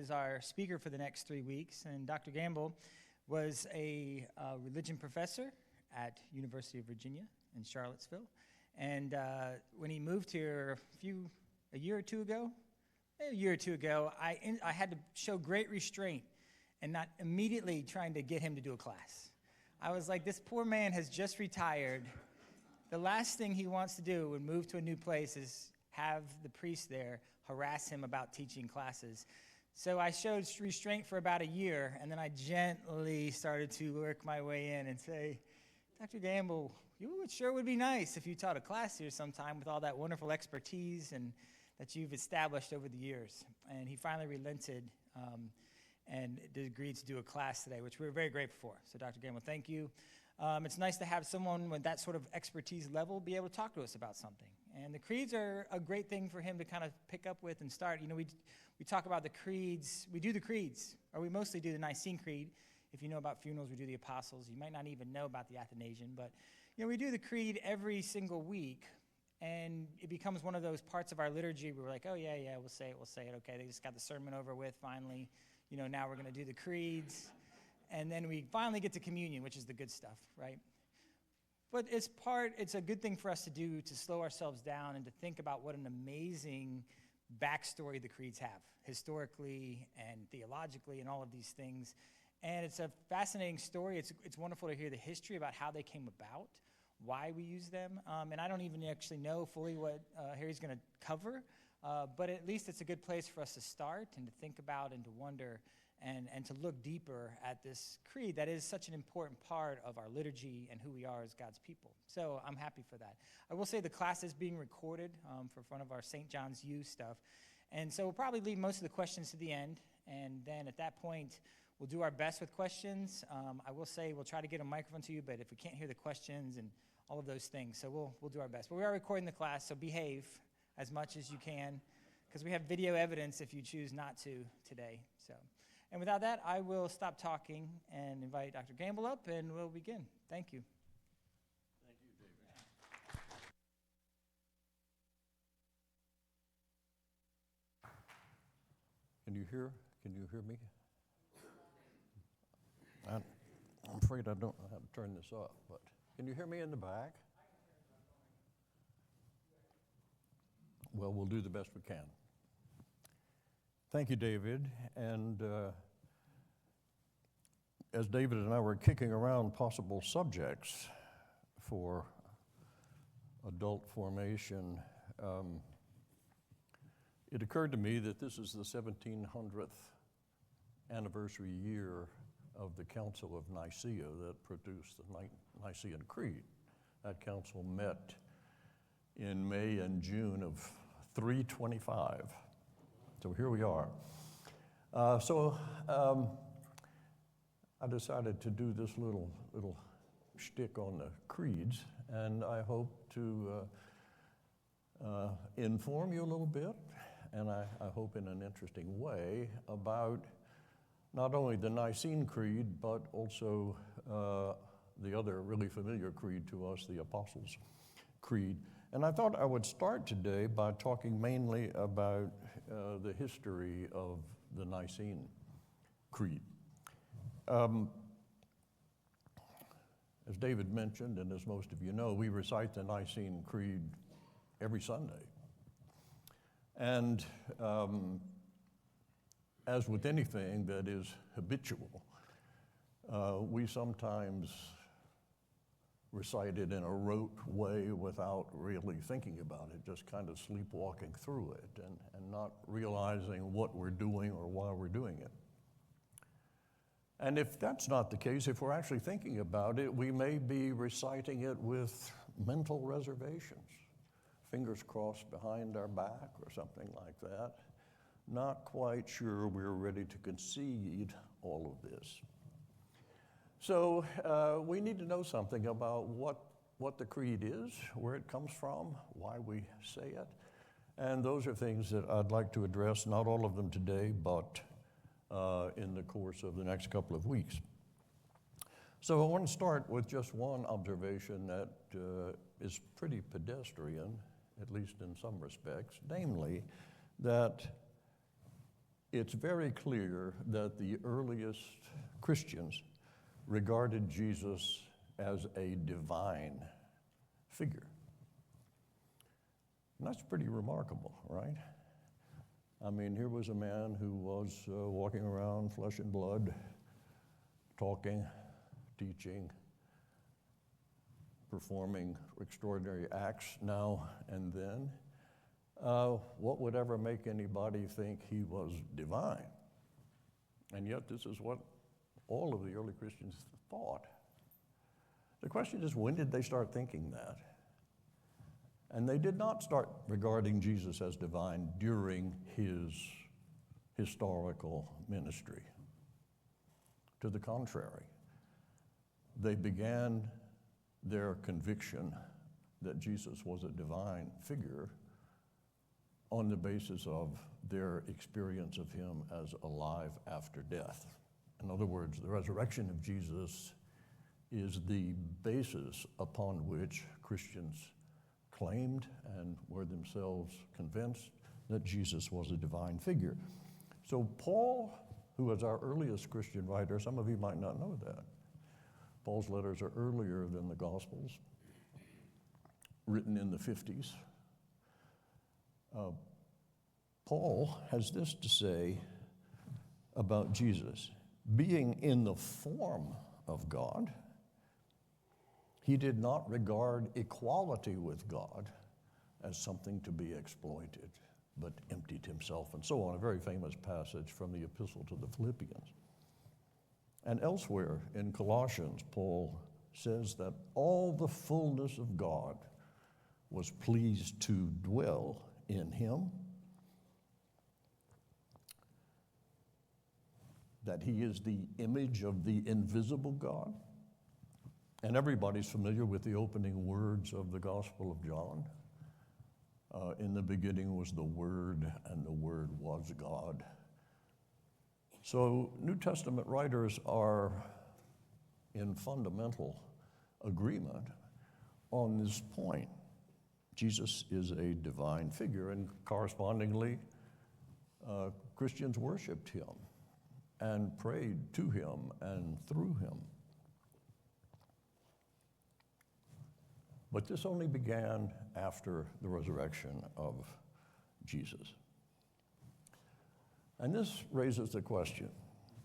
is our speaker for the next 3 weeks. And Dr. Gamble was a religion professor at University of Virginia in Charlottesville. And when he moved here a year or two ago, I had to show great restraint and not immediately trying to get him to do a class. I was like, this poor man has just retired. The last thing he wants to do when move to a new place is have the priest there harass him about teaching classes. So I showed restraint for about a year, and then I gently started to work my way in and say, Dr. Gamble, it sure would be nice if you taught a class here sometime with all that wonderful expertise and that you've established over the years. And he finally relented and agreed to do a class today, which we're very grateful for. So Dr. Gamble, thank you. It's nice to have someone with that sort of expertise level be able to talk to us about something. And the creeds are a great thing for him to kind of pick up with and start. You know, we talk about the creeds. We do the creeds, or we mostly do the Nicene Creed. If you know about funerals, we do the Apostles. You might not even know about the Athanasian, but you know, we do the creed every single week, and it becomes one of those parts of our liturgy where we're like, oh yeah, we'll say it. Okay, they just got the sermon over with finally. You know, now we're going to do the creeds. And then we finally get to communion, which is the good stuff, right? But it's a good thing for us to do, to slow ourselves down and to think about what an amazing backstory the creeds have, historically and theologically and all of these things. And it's a fascinating story. It's wonderful to hear the history about how they came about, why we use them. And I don't even actually know fully what Harry's going to cover, but at least it's a good place for us to start and to think about and to wonder and to look deeper at this creed that is such an important part of our liturgy and who we are as God's people. So I'm happy for that. I will say the class is being recorded for one of our St. John's U stuff. And so we'll probably leave most of the questions to the end. And then at that point, we'll do our best with questions. I will say we'll try to get a microphone to you, but if we can't hear the questions and all of those things, so we'll do our best. But we are recording the class, so behave as much as you can, because we have video evidence if you choose not to today. And without that, I will stop talking and invite Dr. Gamble up, and we'll begin. Thank you. Thank you, David. Can you hear me? I'm afraid I don't know how to turn this off, but can you hear me in the back? Well, we'll do the best we can. Thank you, David. And as David and I were kicking around possible subjects for adult formation, it occurred to me that this is the 1700th anniversary year of the Council of Nicaea that produced the Nicene Creed. That council met in May and June of 325. So here we are. I decided to do this little shtick on the creeds, and I hope to inform you a little bit, and I hope in an interesting way, about not only the Nicene Creed, but also the other really familiar creed to us, the Apostles' Creed. And I thought I would start today by talking mainly about the history of the Nicene Creed. As David mentioned, and as most of you know, we recite the Nicene Creed every Sunday. And as with anything that is habitual, we sometimes recite it in a rote way without really thinking about it, just kind of sleepwalking through it and not realizing what we're doing or why we're doing it. And if that's not the case, if we're actually thinking about it, we may be reciting it with mental reservations, fingers crossed behind our back or something like that, not quite sure we're ready to concede all of this. So we need to know something about what the creed is, where it comes from, why we say it. And those are things that I'd like to address, not all of them today, but in the course of the next couple of weeks. So I want to start with just one observation that is pretty pedestrian, at least in some respects, namely that it's very clear that the earliest Christians regarded Jesus as a divine figure. And that's pretty remarkable, right? I mean, here was a man who was walking around flesh and blood, talking, teaching, performing extraordinary acts now and then. What would ever make anybody think he was divine? And yet this is what all of the early Christians thought. The question is, when did they start thinking that? And they did not start regarding Jesus as divine during his historical ministry. To the contrary, they began their conviction that Jesus was a divine figure on the basis of their experience of him as alive after death. In other words, the resurrection of Jesus is the basis upon which Christians claimed and were themselves convinced that Jesus was a divine figure. So Paul, who was our earliest Christian writer, some of you might not know that. Paul's letters are earlier than the Gospels, written in the 50s. Paul has this to say about Jesus. Being in the form of God, he did not regard equality with God as something to be exploited, but emptied himself, and so on. A very famous passage from the Epistle to the Philippians. And elsewhere in Colossians, Paul says that all the fullness of God was pleased to dwell in him, that he is the image of the invisible God. And everybody's familiar with the opening words of the Gospel of John. In the beginning was the Word, and the Word was God. So New Testament writers are in fundamental agreement on this point. Jesus is a divine figure, and correspondingly, Christians worshiped him and prayed to him and through him. But this only began after the resurrection of Jesus. And this raises the question,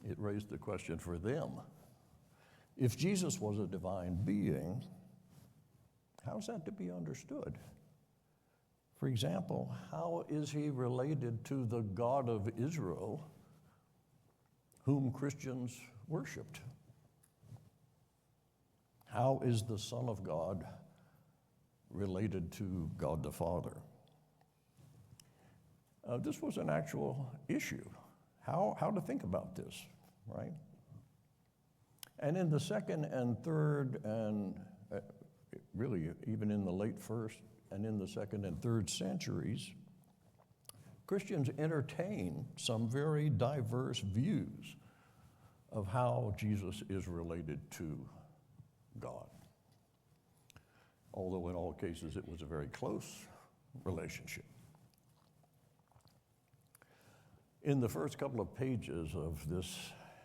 it raised the question for them. If Jesus was a divine being, how's that to be understood? For example, how is he related to the God of Israel, whom Christians worshiped? How is the Son of God related to God the Father? This was an actual issue, how to think about this, right? And in the second and third, and really even in the late first and in the second and third centuries, Christians entertain some very diverse views of how Jesus is related to God. Although in all cases it was a very close relationship. In the first couple of pages of this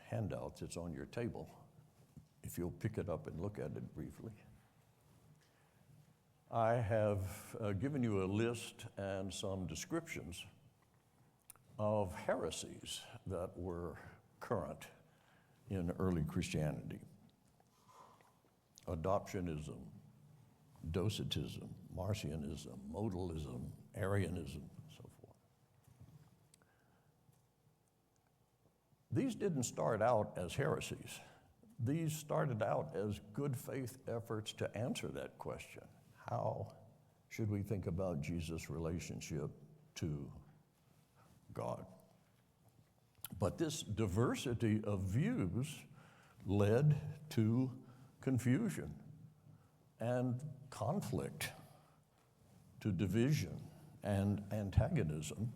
handout that's on your table, if you'll pick it up and look at it briefly, I have given you a list and some descriptions of heresies that were current in early Christianity. Adoptionism, Docetism, Marcionism, Modalism, Arianism, and so forth. These didn't start out as heresies. These started out as good faith efforts to answer that question. How should we think about Jesus' relationship to God? But this diversity of views led to confusion and conflict, to division and antagonism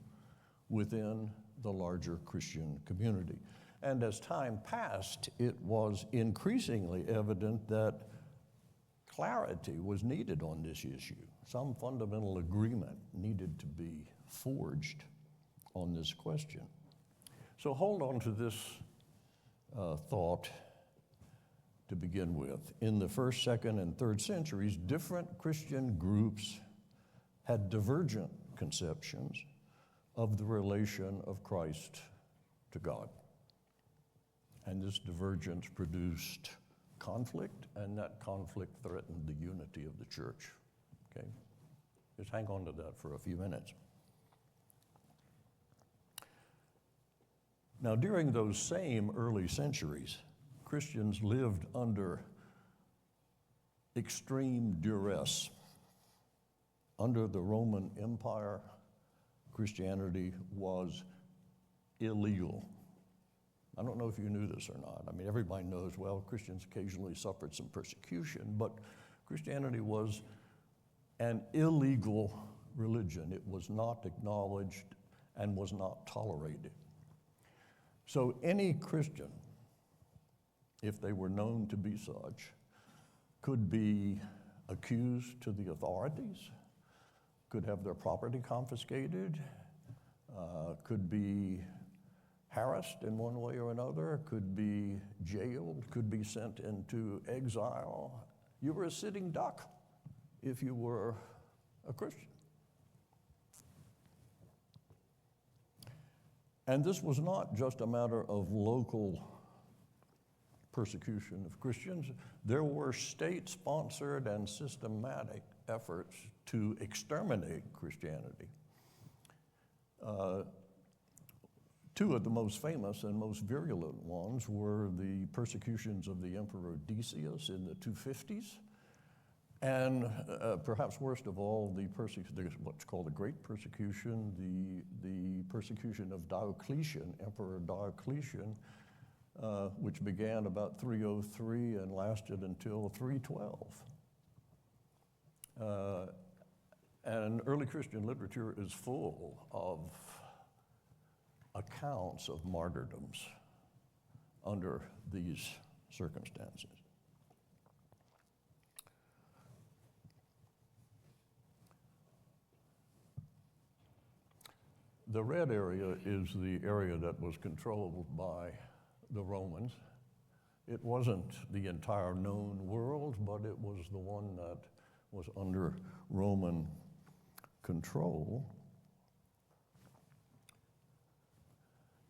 within the larger Christian community. And as time passed, it was increasingly evident that clarity was needed on this issue. Some fundamental agreement needed to be forged on this question. So hold on to this thought to begin with. In the first, second, and third centuries, different Christian groups had divergent conceptions of the relation of Christ to God. And this divergence produced conflict, and that conflict threatened the unity of the church. Okay? Just hang on to that for a few minutes. Now, during those same early centuries, Christians lived under extreme duress. Under the Roman Empire, Christianity was illegal. I don't know if you knew this or not. I mean, everybody knows, well, Christians occasionally suffered some persecution, but Christianity was an illegal religion. It was not acknowledged and was not tolerated. So any Christian, if they were known to be such, could be accused to the authorities, could have their property confiscated, could be harassed in one way or another, could be jailed, could be sent into exile. You were a sitting duck if you were a Christian. And this was not just a matter of local persecution of Christians. There were state-sponsored and systematic efforts to exterminate Christianity. Two of the most famous and most virulent ones were the persecutions of the Emperor Decius in the 250s, and perhaps worst of all, what's called the Great Persecution, the persecution of Diocletian, Emperor Diocletian, which began about 303 and lasted until 312. And early Christian literature is full of accounts of martyrdoms under these circumstances. The red area is the area that was controlled by the Romans. It wasn't the entire known world, but it was the one that was under Roman control.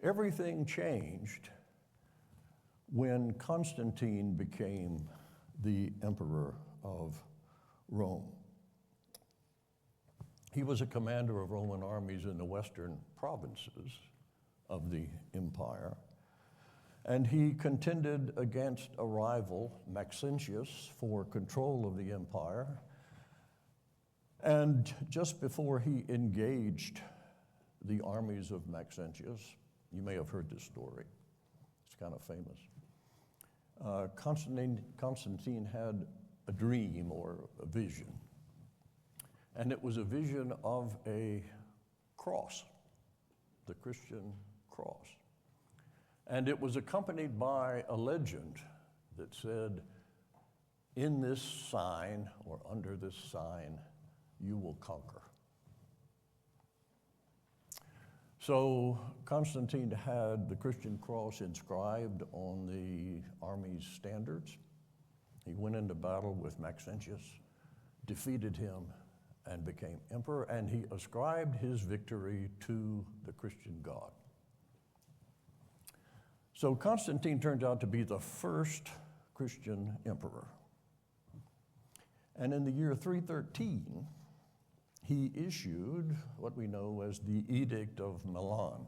Everything changed when Constantine became the emperor of Rome. He was a commander of Roman armies in the western provinces of the empire, and he contended against a rival, Maxentius, for control of the empire. And just before he engaged the armies of Maxentius, you may have heard this story, it's kind of famous. Constantine had a dream or a vision, and it was a vision of a cross, the Christian cross. And it was accompanied by a legend that said, in this sign or under this sign, you will conquer. So Constantine had the Christian cross inscribed on the army's standards. He went into battle with Maxentius, defeated him, and became emperor, and he ascribed his victory to the Christian God. So Constantine turned out to be the first Christian emperor. And in the year 313, he issued what we know as the Edict of Milan,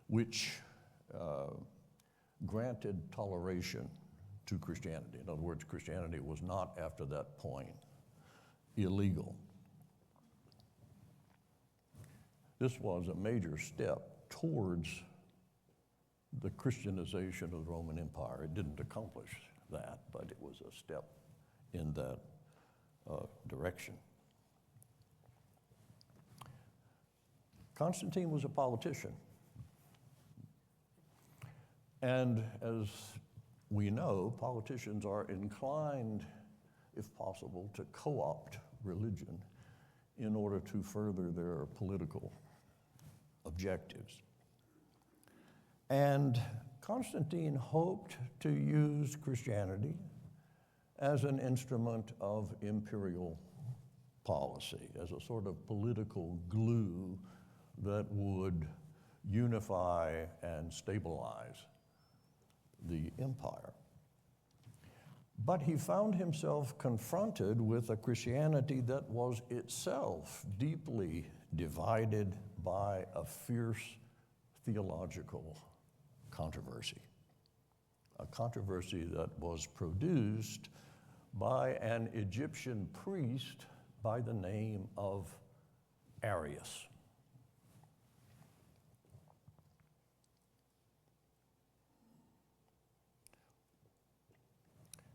which granted toleration to Christianity. In other words, Christianity was not, after that point, illegal. This was a major step towards the Christianization of the Roman Empire. It didn't accomplish that, but it was a step in that direction. Constantine was a politician. And as we know, politicians are inclined, if possible, to co-opt religion in order to further their political objectives. And Constantine hoped to use Christianity as an instrument of imperial policy, as a sort of political glue that would unify and stabilize the empire. But he found himself confronted with a Christianity that was itself deeply divided by a fierce theological controversy, a controversy that was produced by an Egyptian priest by the name of Arius.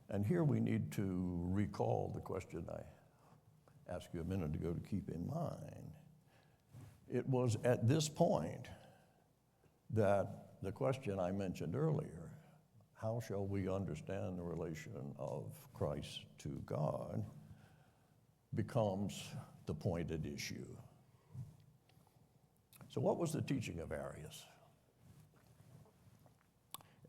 And here we need to recall the question I asked you a minute ago to keep in mind. It was at this point that the question I mentioned earlier, how shall we understand the relation of Christ to God, becomes the point at issue. So what was the teaching of Arius?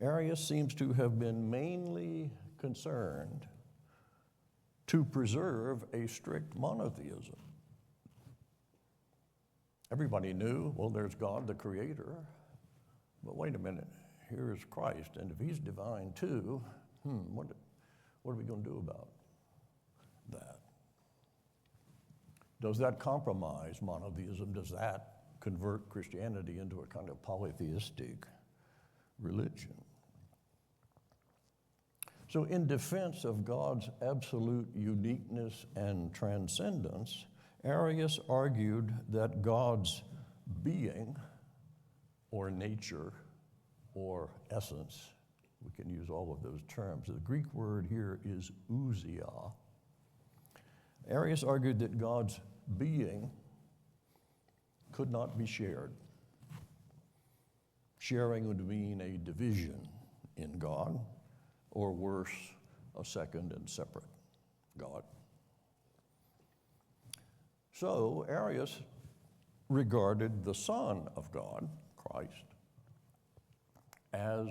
Arius seems to have been mainly concerned to preserve a strict monotheism. Everybody knew, well, there's God, the Creator, but wait a minute, here is Christ, and if he's divine too, what are we going to do about that? Does that compromise monotheism? Does that convert Christianity into a kind of polytheistic religion? So in defense of God's absolute uniqueness and transcendence, Arius argued that God's being or nature or essence, we can use all of those terms. The Greek word here is ousia. Arius argued that God's being could not be shared. Sharing would mean a division in God, or worse, a second and separate God. So Arius regarded the Son of God, Christ, as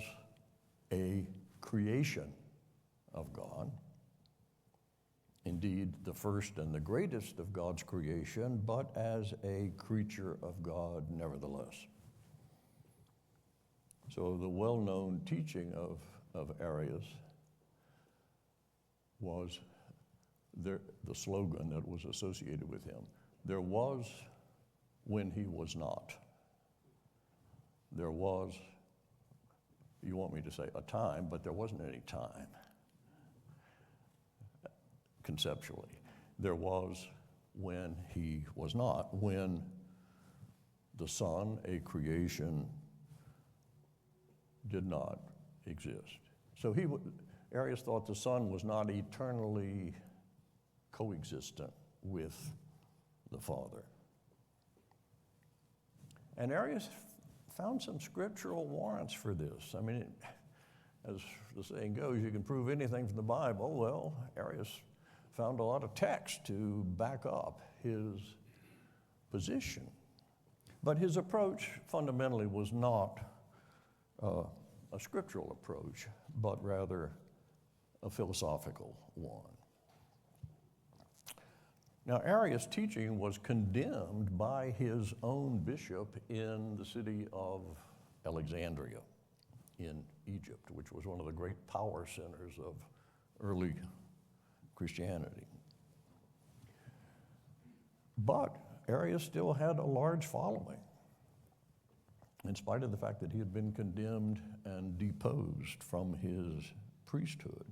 a creation of God, indeed the first and the greatest of God's creation, but as a creature of God nevertheless. So the well-known teaching of Arius was the slogan that was associated with him. There was when he was not. There was, you want me to say a time, but there wasn't any time, conceptually. There was when he was not, when the Son, a creation, did not exist. So Arius thought the Son was not eternally coexistent with the Father. And Arius found some scriptural warrants for this. I mean, as the saying goes, you can prove anything from the Bible. Well, Arius found a lot of text to back up his position. But his approach fundamentally was not a scriptural approach, but rather a philosophical one. Now, Arius' teaching was condemned by his own bishop in the city of Alexandria in Egypt, which was one of the great power centers of early Christianity. But Arius still had a large following, in spite of the fact that he had been condemned and deposed from his priesthood.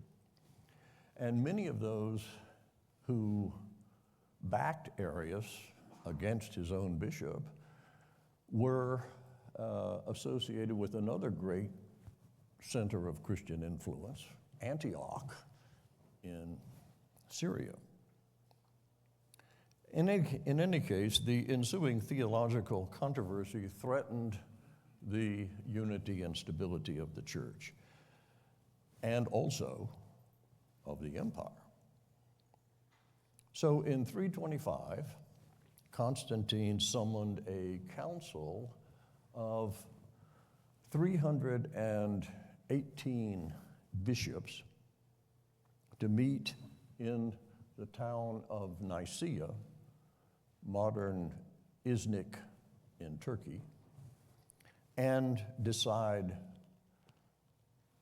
And many of those who backed Arius against his own bishop were associated with another great center of Christian influence, Antioch in Syria. In any case, the ensuing theological controversy threatened the unity and stability of the church, and also of the empire. So in 325, Constantine summoned a council of 318 bishops to meet in the town of Nicaea, modern Iznik in Turkey, and decide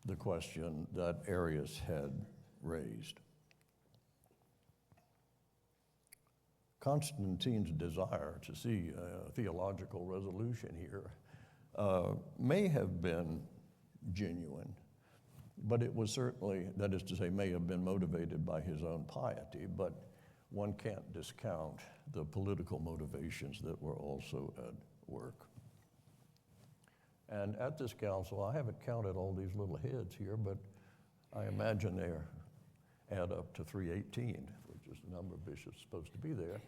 the question that Arius had raised. Constantine's desire to see a theological resolution here may have been genuine, but it was certainly, that is to say, may have been motivated by his own piety, but one can't discount the political motivations that were also at work. And at this council, I haven't counted all these little heads here, but I imagine they add up to 318, which is the number of bishops supposed to be there.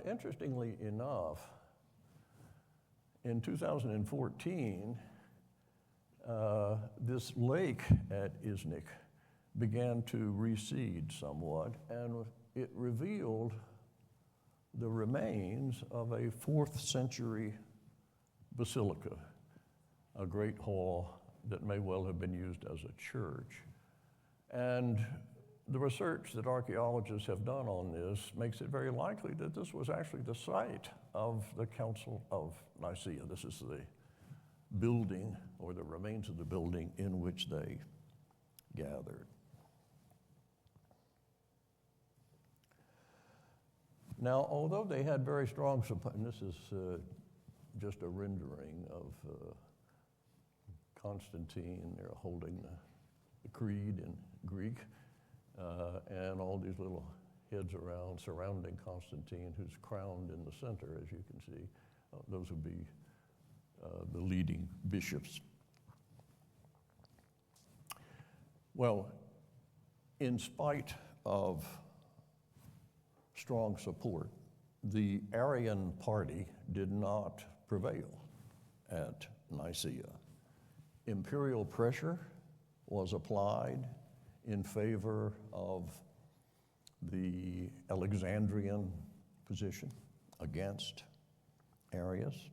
Interestingly enough, in 2014, this lake at Iznik began to recede somewhat, and it revealed the remains of a 4th century basilica, a great hall that may well have been used as a church. And the research that archaeologists have done on this makes it very likely that this was actually the site of the Council of Nicaea. This is the building, or the remains of the building, in which they gathered. Now, although they had very strong support, and this is just a rendering of Constantine, they're holding the creed in Greek, and all these little heads around surrounding Constantine, who's crowned in the center, as you can see. Those would be the leading bishops. Well, in spite of strong support, the Arian party did not prevail at Nicaea. Imperial pressure was applied in favor of the Alexandrian position against Arius.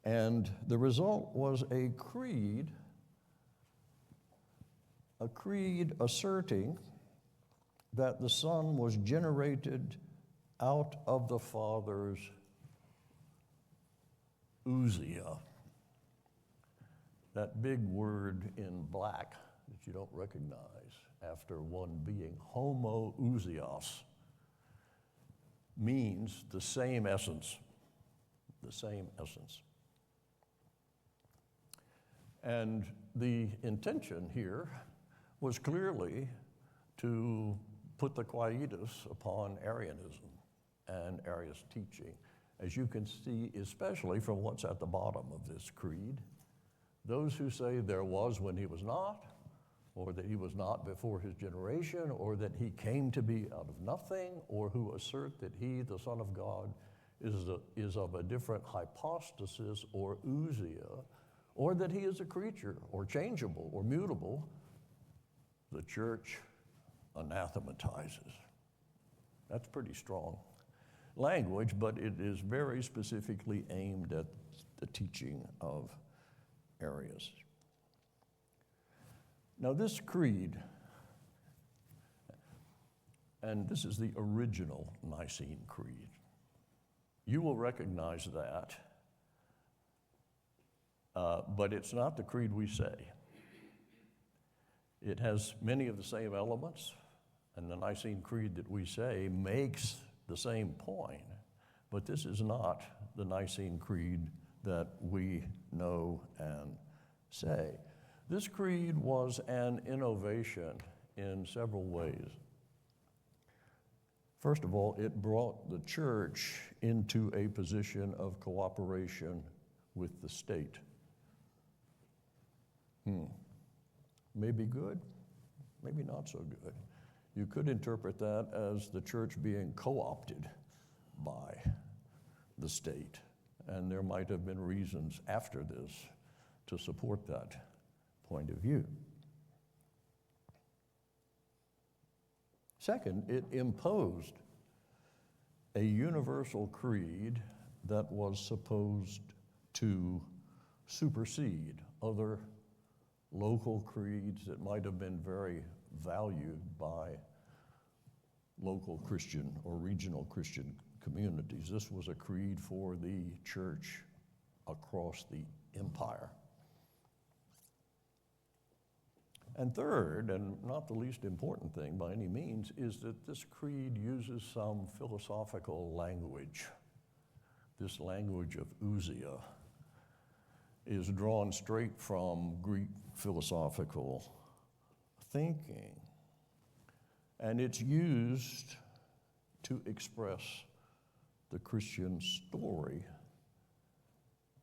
And the result was a creed asserting that the Son was generated out of the Father's ousia. That big word in black that you don't recognize after one being, homoousios, means the same essence, the same essence. And the intention here was clearly to put the quietus upon Arianism and Arius teaching. As you can see, especially from what's at the bottom of this creed, those who say there was when he was not, or that he was not before his generation, or that he came to be out of nothing, or who assert that he, the Son of God, is of a different hypostasis or ousia, or that he is a creature, or changeable, or mutable, the church anathematizes. That's pretty strong language, but it is very specifically aimed at the teaching of Arius. Now this creed, and this is the original Nicene Creed, you will recognize that, but it's not the creed we say. It has many of the same elements, and the Nicene Creed that we say makes the same point, but this is not the Nicene Creed that we know and say. This creed was an innovation in several ways. First of all, it brought the church into a position of cooperation with the state. Maybe good, maybe not so good. You could interpret that as the church being co-opted by the state, and there might have been reasons after this to support that point of view. Second, it imposed a universal creed that was supposed to supersede other local creeds that might have been very valued by local Christian or regional Christian communities. This was a creed for the church across the empire. And third, and not the least important thing by any means, is that this creed uses some philosophical language. This language of ousia is drawn straight from Greek philosophical thinking, and it's used to express the Christian story,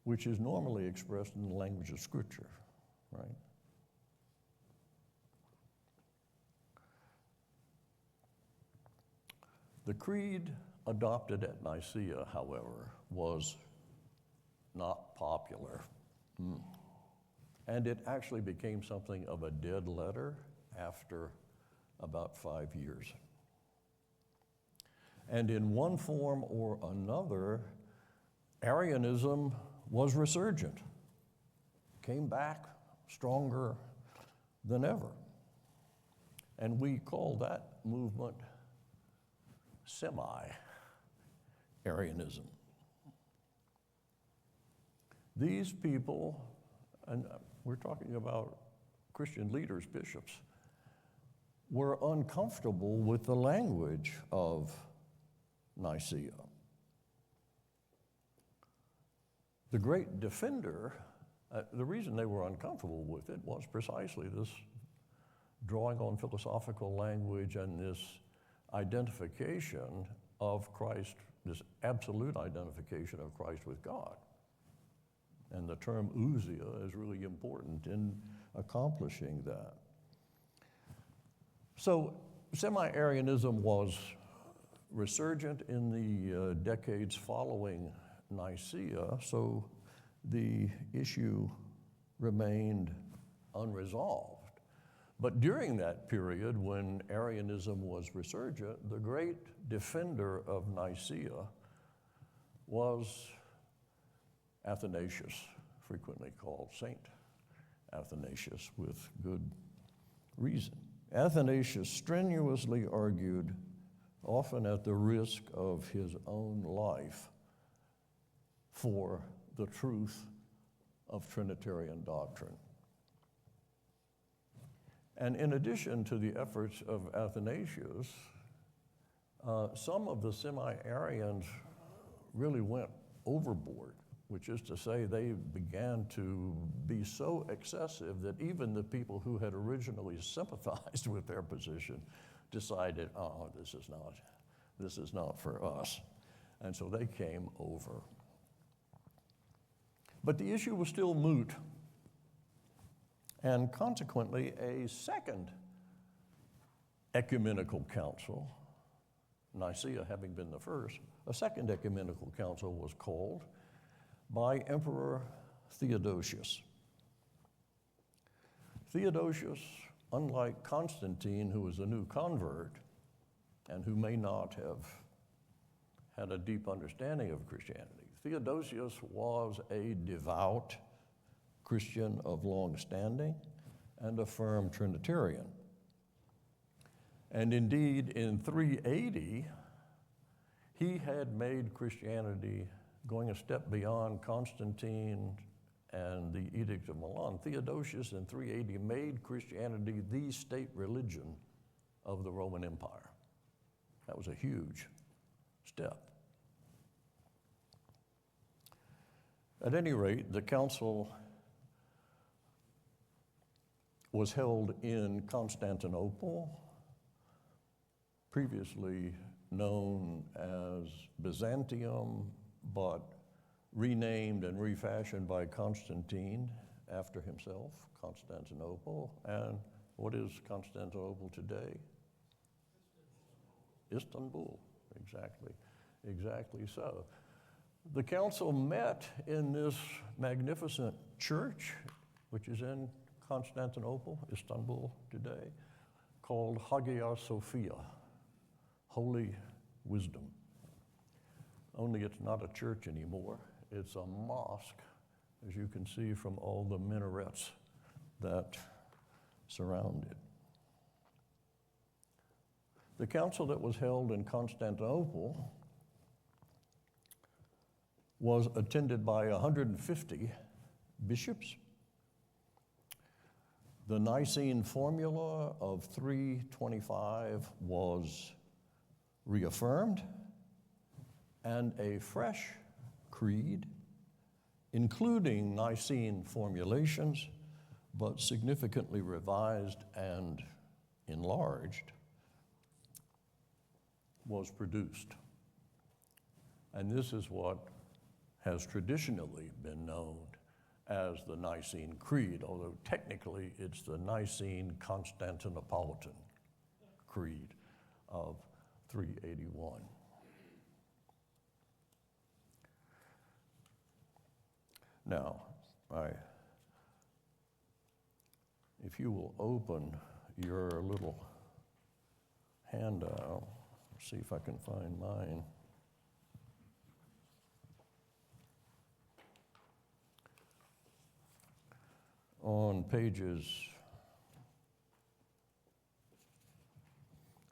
which is normally expressed in the language of Scripture, right? The creed adopted at Nicaea, however, was not popular. And it actually became something of a dead letter after about 5 years. And in one form or another, Arianism was resurgent, came back stronger than ever. And we call that movement semi-Arianism. These people, and we're talking about Christian leaders, bishops, were uncomfortable with the language of Nicaea. The great defender, the reason they were uncomfortable with it was precisely this drawing on philosophical language and this identification of Christ, this absolute identification of Christ with God. And the term ousia is really important in accomplishing that. So semi-Arianism was resurgent in the decades following Nicaea, so the issue remained unresolved. But during that period when Arianism was resurgent, the great defender of Nicaea was Athanasius, frequently called Saint Athanasius, with good reason. Athanasius strenuously argued, often at the risk of his own life, for the truth of Trinitarian doctrine. And in addition to the efforts of Athanasius, some of the semi-Arians really went overboard, which is to say they began to be so excessive that even the people who had originally sympathized with their position decided, oh, this is not for us. And so they came over. But the issue was still moot. And consequently, a second ecumenical council, Nicaea having been the first, a second ecumenical council was called by Emperor Theodosius. Theodosius, unlike Constantine, who was a new convert and who may not have had a deep understanding of Christianity, Theodosius was a devout Christian of long standing and a firm Trinitarian. And indeed, in 380, he had made Christianity, going a step beyond Constantine and the Edict of Milan. Theodosius in 380 made Christianity the state religion of the Roman Empire. That was a huge step. At any rate, the council was held in Constantinople, previously known as Byzantium, but renamed and refashioned by Constantine after himself, Constantinople. And what is Constantinople today? Istanbul, exactly so. The council met in this magnificent church, which is in Constantinople, Istanbul today, called Hagia Sophia, Holy Wisdom. only it's not a church anymore. It's a mosque, as you can see from all the minarets that surround it. The council that was held in Constantinople was attended by 150 bishops. The Nicene formula of 325 was reaffirmed, and a fresh creed, including Nicene formulations, but significantly revised and enlarged, was produced. And this is what has traditionally been known as the Nicene Creed, although technically it's the Nicene Constantinopolitan Creed of 381. Now, if you will open your little handout, see if I can find mine. On pages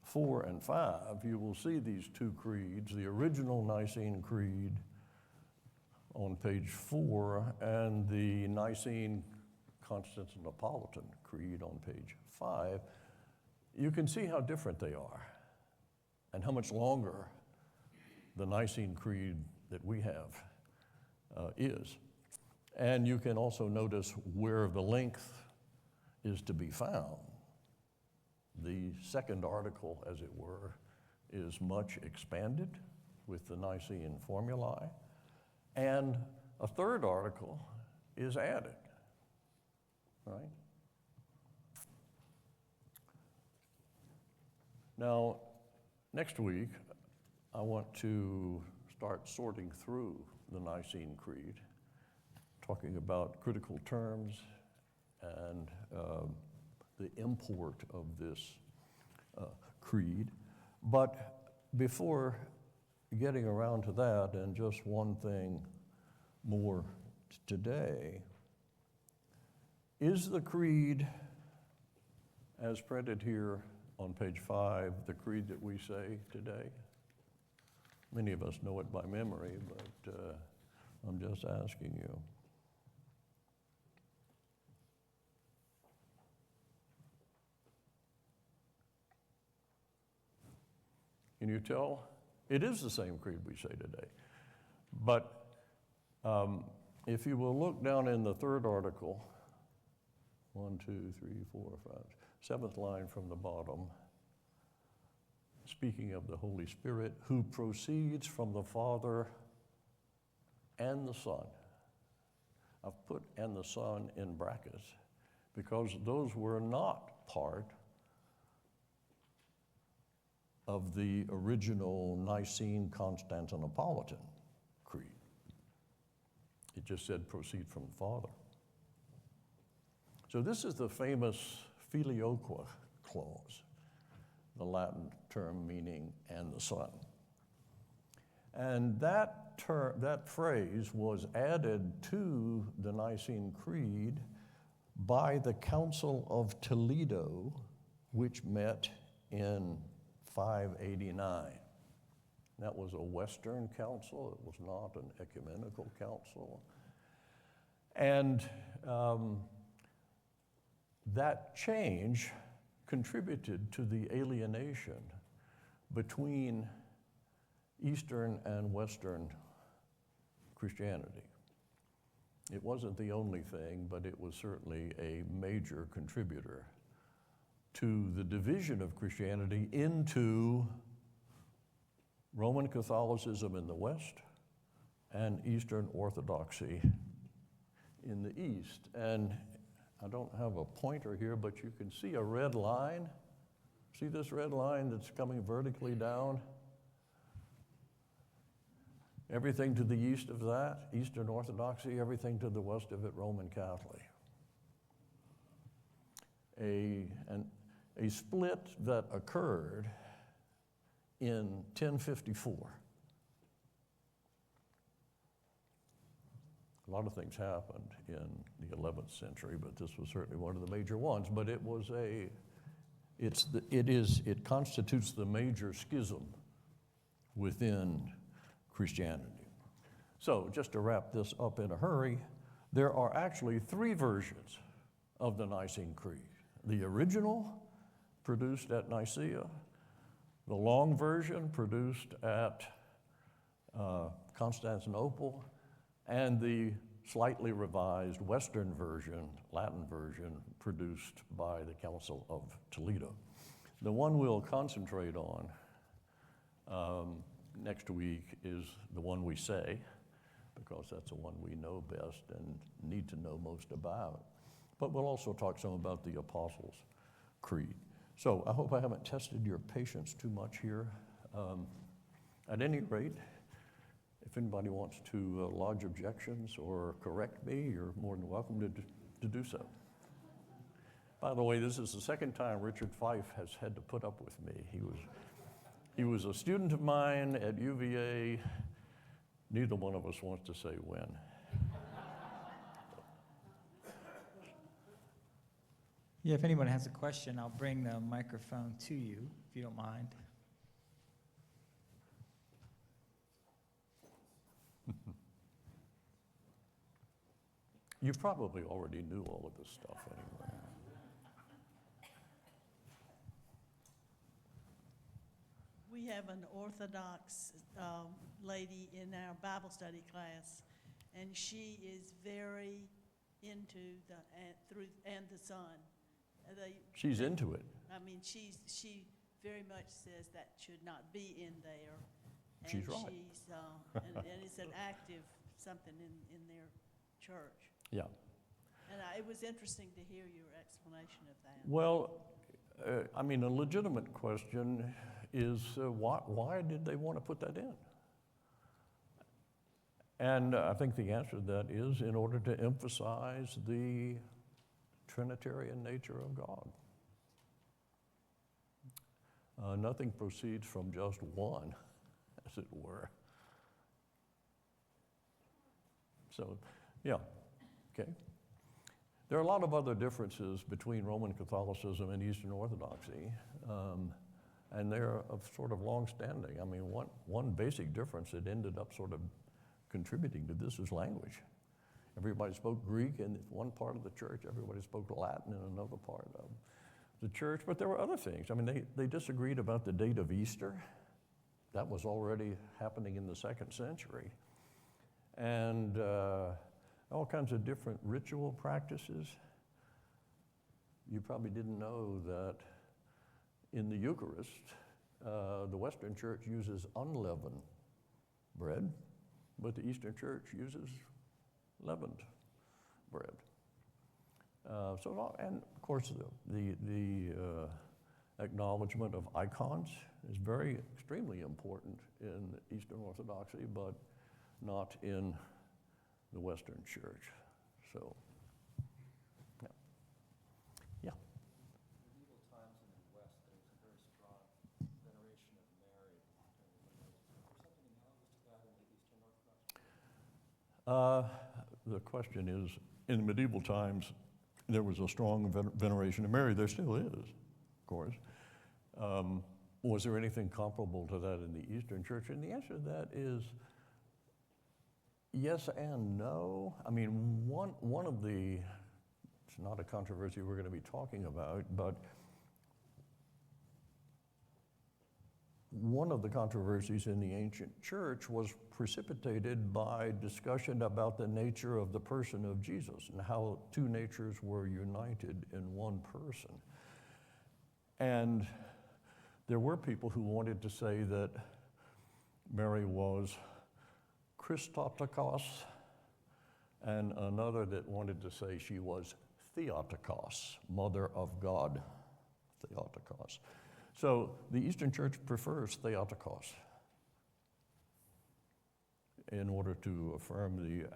4 and 5, you will see these two creeds, the original Nicene Creed on page 4 and the Nicene Constantinopolitan Creed on page 5. You can see how different they are and how much longer the Nicene Creed that we have is. And you can also notice where the length is to be found. The second article, as it were, is much expanded with the Nicene formulae, and a third article is added, right? Now, next week, I want to start sorting through the Nicene Creed, talking about critical terms and the import of this creed. But before getting around to that, and just one thing more today, is the creed, as printed here on page 5, the creed that we say today? Many of us know it by memory, but I'm just asking you. Can you tell? It is the same creed we say today. But if you will look down in the third article, 1, 2, 3, 4, 5, seventh line from the bottom, speaking of the Holy Spirit, who proceeds from the Father and the Son. I've put "and the Son" in brackets because those were not part of the original Nicene Constantinopolitan Creed. It just said proceed from the Father. So this is the famous filioque clause, the Latin term meaning "and the Son." And that phrase was added to the Nicene Creed by the Council of Toledo, which met in 589. That was a Western council. It was not an ecumenical council. And that change contributed to the alienation between Eastern and Western Christianity. It wasn't the only thing, but it was certainly a major contributor to the division of Christianity into Roman Catholicism in the West and Eastern Orthodoxy in the East. And I don't have a pointer here, but you can see a red line. See this red line that's coming vertically down? Everything to the east of that, Eastern Orthodoxy, everything to the west of it, Roman Catholic. A split that occurred in 1054. lot of things happened in the 11th century, but this was certainly one of the major ones. But it constitutes the major schism within Christianity. So just to wrap this up in a hurry, there are actually 3 versions of the Nicene Creed. The original, produced at Nicaea, the long version, produced at Constantinople, and the slightly revised Western version, Latin version, produced by the Council of Toledo. The one we'll concentrate on next week is the one we say, because that's the one we know best and need to know most about. But we'll also talk some about the Apostles' Creed. So I hope I haven't tested your patience too much here. At any rate, if anybody wants to lodge objections or correct me, you're more than welcome to do so. By the way, this is the second time Richard Fife has had to put up with me. He was a student of mine at UVA. Neither one of us wants to say when. Yeah, if anyone has a question, I'll bring the microphone to you, if you don't mind. You probably already knew all of this stuff anyway. We have an Orthodox lady in our Bible study class, and she is very into the the Son. She's into it. I mean, she very much says that should not be in there. And She's right. And it's an active something in their church. Yeah. And it was interesting to hear your explanation of that. Well, I mean, a legitimate question is why did they want to put that in? And I think the answer to that is in order to emphasize the Trinitarian nature of God. Nothing proceeds from just one, as it were. So, yeah, okay. There are a lot of other differences between Roman Catholicism and Eastern Orthodoxy, and they're of sort of long-standing. I mean, one basic difference that ended up sort of contributing to this is language. Everybody spoke Greek in one part of the church, everybody spoke Latin in another part of the church, but there were other things. I mean, they disagreed about the date of Easter. That was already happening in the 2nd century. And all kinds of different ritual practices. You probably didn't know that in the Eucharist, the Western Church uses unleavened bread, but the Eastern Church uses leavened bread. And of course, the acknowledgement of icons is extremely important in Eastern Orthodoxy, but not in the Western Church. So, yeah. Yeah. In medieval times in the West, there was a very strong veneration of Mary. Is there something analogous to that in the Eastern Orthodox? The question is, in medieval times, there was a strong veneration of Mary. There still is, of course. Was there anything comparable to that in the Eastern Church? And the answer to that is yes and no. I mean, one of the, it's not a controversy we're going to be talking about, but one of the controversies in the ancient church was precipitated by discussion about the nature of the person of Jesus and how 2 natures were united in one person. And there were people who wanted to say that Mary was Christotokos, and another that wanted to say she was Theotokos, Mother of God, Theotokos. So the Eastern Church prefers Theotokos in order to affirm the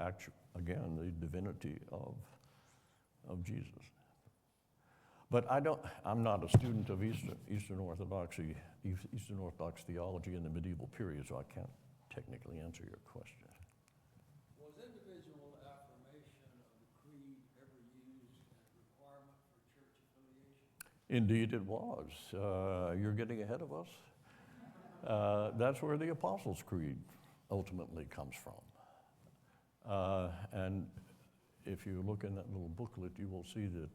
divinity of Jesus. But I'm not a student of Eastern Orthodox theology in the medieval period, so I can't technically answer your question. Was individual affirmation Indeed, it was. You're getting ahead of us. That's where the Apostles' Creed ultimately comes from. And if you look in that little booklet, you will see that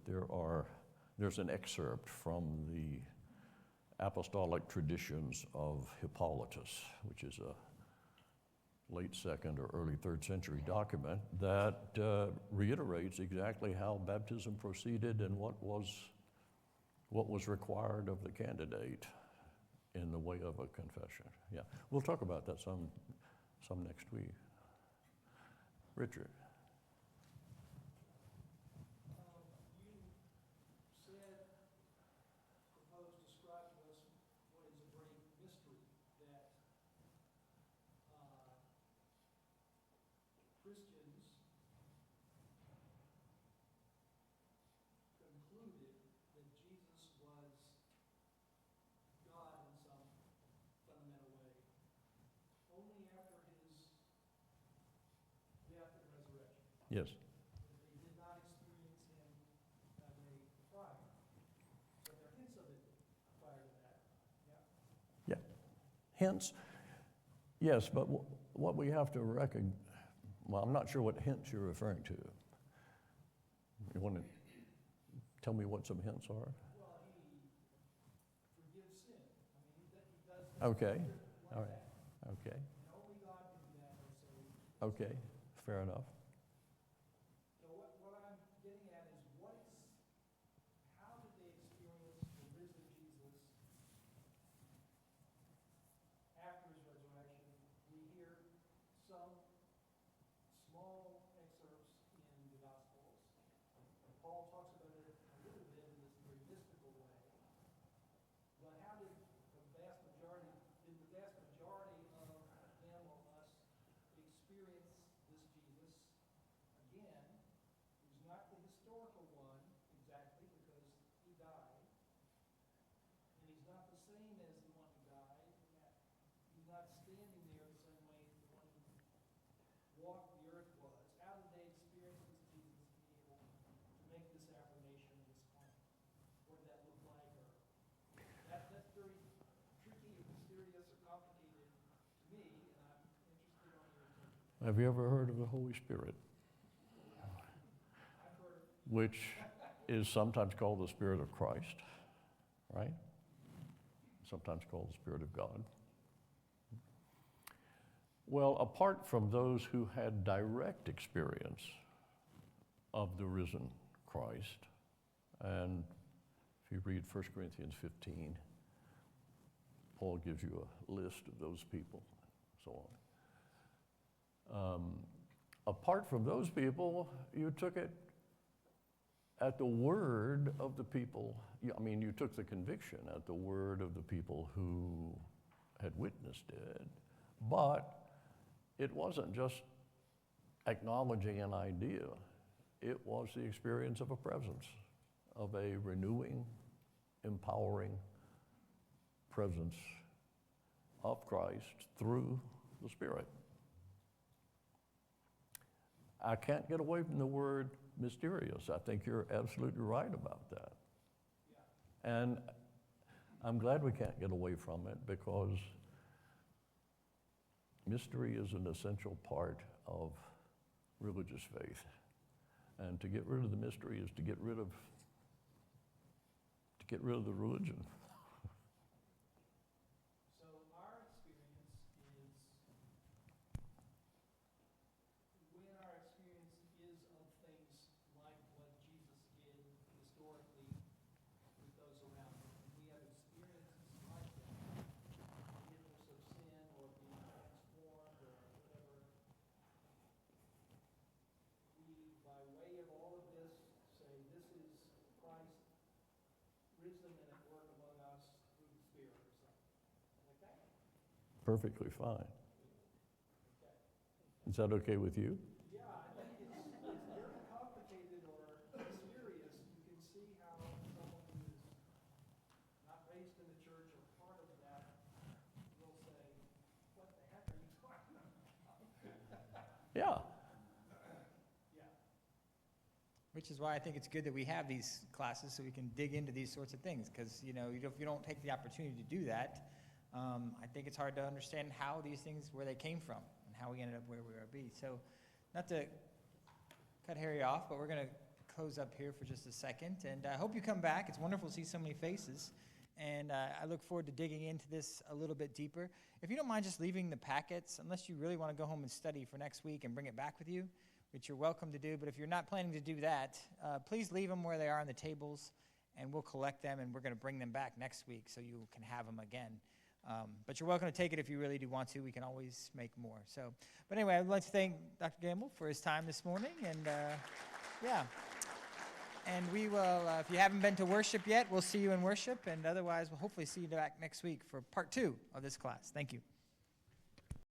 there's an excerpt from the apostolic traditions of Hippolytus, which is a late 2nd or early 3rd century document that reiterates exactly how baptism proceeded and what was required of the candidate in the way of a confession. Yeah, we'll talk about that some next week. Richard. You said, described to us what is a great mystery that Christians concluded that Jesus was God in some fundamental way only after his death and resurrection. Yes. That they did not experience him as a prior. But there are hints of it prior to that. Yeah. Yeah. Hence, yes, but what we have to recognize, well, I'm not sure what hints you're referring to. You want to tell me what some hints are? Well, he forgives sin. I mean, he does things Okay. like All right. that. Okay. And only God can do that, or so. Okay. Fair enough. So what I'm getting at is how did they experience the risen Jesus after his resurrection? We hear some small excerpts in the Gospels. Paul talks about it a little bit in this very mystical way. But how did the vast majority of them or us experience this Jesus again, who's not the historical one exactly because he died, and he's not the same as the one who died, in that he's not standing there the same way the one who walked the earth was. How did they experience this Jesus to be able to make this affirmation and this claim? What did that look like? Or that's very tricky or mysterious or complicated to me, and I'm interested on your opinion. Have you ever heard of the Holy Spirit? I've heard it. Which is sometimes called the Spirit of Christ, right? Sometimes called the Spirit of God. Well, apart from those who had direct experience of the risen Christ, and if you read 1 Corinthians 15, Paul gives you a list of those people, so on. Apart from those people, you took it at the word of the people. You took the conviction at the word of the people who had witnessed it, but it wasn't just acknowledging an idea. It was the experience of a presence, of a renewing, empowering presence of Christ through the Spirit. I can't get away from the word mysterious. I think you're absolutely right about that. Yeah. And I'm glad we can't get away from it, because mystery is an essential part of religious faith. And to get rid of the mystery is to get rid of the religion. So our experience is, when our experience is of things like what Jesus did historically with those around him, and we have experiences like that, forgiveness of sin or being transformed or whatever, we, by way of all of this, say this is Christ risen and at work among us through the Spirit or something like that. Perfectly fine. Okay. Is that okay with you? Yeah, I think it's very complicated or mysterious. You can see how someone who is not raised in the church or part of that will say, what the heck are you talking about? Yeah. Yeah. Which is why I think it's good that we have these classes so we can dig into these sorts of things. Because, if you don't take the opportunity to do that, I think it's hard to understand how these things, where they came from and how we ended up where we are be. So not to cut Harry off, but we're going to close up here for just a second. And I hope you come back. It's wonderful to see so many faces. And I look forward to digging into this a little bit deeper. If you don't mind just leaving the packets, unless you really want to go home and study for next week and bring it back with you, which you're welcome to do. But if you're not planning to do that, please leave them where they are on the tables, and we'll collect them, and we're going to bring them back next week so you can have them again. But you're welcome to take it if you really do want to. We can always make more. But anyway, I'd like to thank Dr. Gamble for his time this morning. And, yeah. And we will, if you haven't been to worship yet, we'll see you in worship. And otherwise, we'll hopefully see you back next week for part 2 of this class. Thank you.